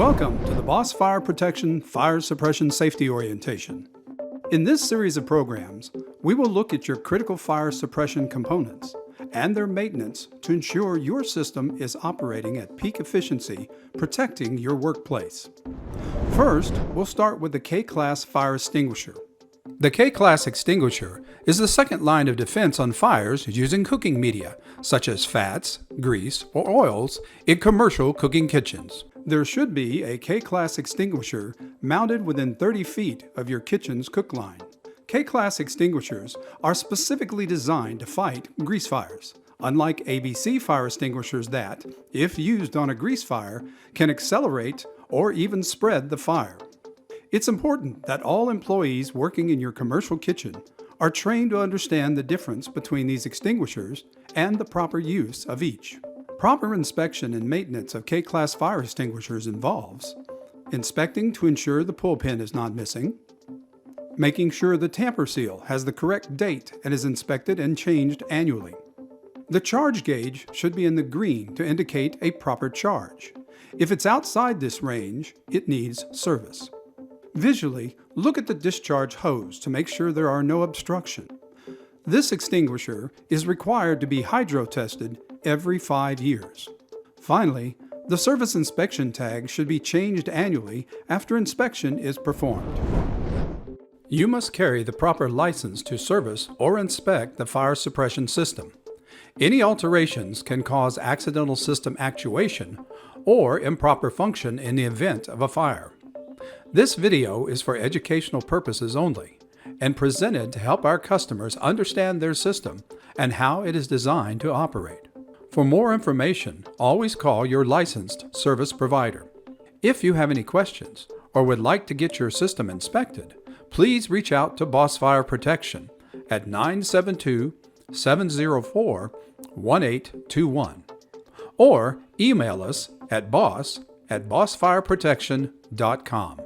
Welcome to the Boss Fire Protection Fire Suppression Safety Orientation. In this series of programs, we will look at your critical fire suppression components and their maintenance to ensure your system is operating at peak efficiency, protecting your workplace. First, we'll start with the K-Class fire extinguisher. The K-Class extinguisher is the second line of defense on fires using cooking media, such as fats, grease, or oils in commercial cooking kitchens. There should be a K-Class extinguisher mounted within 30 feet of your kitchen's cook line. K-Class extinguishers are specifically designed to fight grease fires, unlike ABC fire extinguishers that, if used on a grease fire, can accelerate or even spread the fire. It's important that all employees working in your commercial kitchen are trained to understand the difference between these extinguishers and the proper use of each. Proper inspection and maintenance of K-Class fire extinguishers involves inspecting to ensure the pull pin is not missing, making sure the tamper seal has the correct date and is inspected and changed annually. The charge gauge should be in the green to indicate a proper charge. If it's outside this range, it needs service. Visually, look at the discharge hose to make sure there are no obstructions. This extinguisher is required to be hydro-tested every 5 years. Finally, the service inspection tag should be changed annually after inspection is performed. You must carry the proper license to service or inspect the fire suppression system. Any alterations can cause accidental system actuation or improper function in the event of a fire. This video is for educational purposes only and presented to help our customers understand their system and how it is designed to operate. For more information, always call your licensed service provider. If you have any questions or would like to get your system inspected, please reach out to Boss Fire Protection at 972-704-1821 or email us at boss@bossfireprotection.com.